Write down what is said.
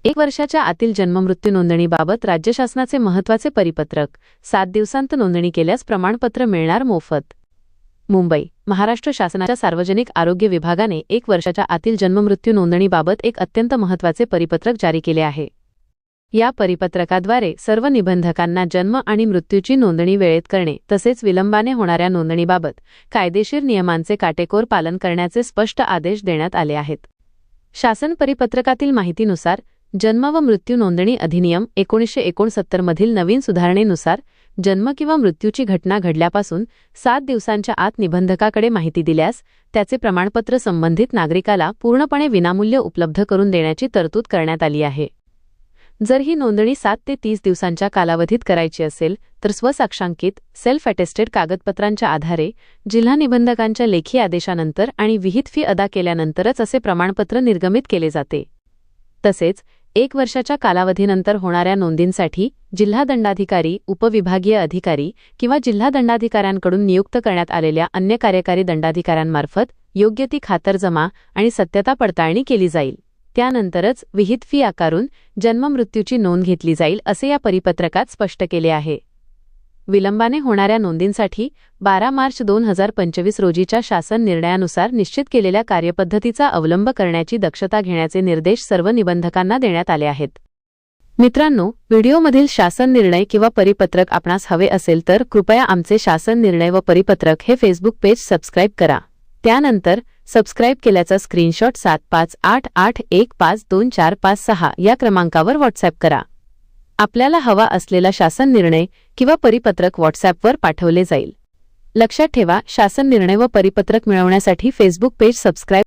1 वर्षाच्या आतील जन्ममृत्यू नोंदणीबाबत राज्य शासनाचे महत्त्वाचे परिपत्रक. 7 दिवसांत नोंदणी केल्यास प्रमाणपत्र मिळणार मोफत. मुंबई. महाराष्ट्र शासनाच्या सार्वजनिक आरोग्य विभागाने 1 वर्षाच्या आतील जन्ममृत्यू नोंदणीबाबत एक अत्यंत महत्त्वाचे परिपत्रक जारी केले आहे. या परिपत्रकाद्वारे सर्व निबंधकांना जन्म आणि मृत्यूची नोंदणी वेळेत करणे तसेच विलंबाने होणाऱ्या नोंदणीबाबत कायदेशीर नियमांचे काटेकोर पालन करण्याचे स्पष्ट आदेश देण्यात आले आहेत. शासन परिपत्रकातील माहितीनुसार जन्म व मृत्यू नोंदणी अधिनियम 1969 मधील नवीन सुधारणेनुसार जन्म किंवा मृत्यूची घटना घडल्यापासून 7 दिवसांच्या आत निबंधकाकडे माहिती दिल्यास त्याचे प्रमाणपत्र संबंधित नागरिकाला पूर्णपणे विनामूल्य उपलब्ध करून देण्याची तरतूद करण्यात आली आहे. जर ही नोंदणी 7 ते 30 दिवसांच्या कालावधीत करायची असेल तर स्वसाक्षांकित सेल्फ अटेस्टेड कागदपत्रांच्या आधारे जिल्हा निबंधकांच्या लेखी आदेशानंतर आणि विहित फी अदा केल्यानंतरच असे प्रमाणपत्र निर्गमित केले जाते. तसेच 1 वर्षाच्या कालावधीनंतर होणाऱ्या नोंदींसाठी जिल्हा दंडाधिकारी, उपविभागीय अधिकारी किंवा जिल्हा दंडाधिकाऱ्यांकडून नियुक्त करण्यात आलेल्या अन्य कार्यकारी दंडाधिकाऱ्यांमार्फत योग्य ती खातरजमा आणि सत्यता पडताळणी केली जाईल. त्यानंतरच विहित फी आकारून जन्ममृत्यूची नोंद घेतली जाईल असे या परिपत्रकात स्पष्ट केले आहे. विलंबाने होणाऱ्या नोंदींसाठी 12 मार्च 2025 रोजीच्या शासन निर्णयानुसार निश्चित केलेल्या कार्यपद्धतीचा अवलंब करण्याची दक्षता घेण्याचे निर्देश सर्व निबंधकांना देण्यात आले आहेत. मित्रांनो, व्हिडिओमधील शासन निर्णय किंवा परिपत्रक आपणास हवे असेल तर कृपया आमचे शासन निर्णय व परिपत्रक हे फेसबुक पेज सबस्क्राईब करा. त्यानंतर सबस्क्राईब केल्याचा स्क्रीनशॉट 7588152456 या क्रमांकावर व्हॉट्सॲप करा. आपल्याला हवा असलेला शासन निर्णय किंवा परिपत्रक व्हॉट्सॲपवर पाठवले जाईल. लक्षात ठेवा, शासन निर्णय व परिपत्रक मिळवण्यासाठी फेसबुक पेज सबस्क्राईब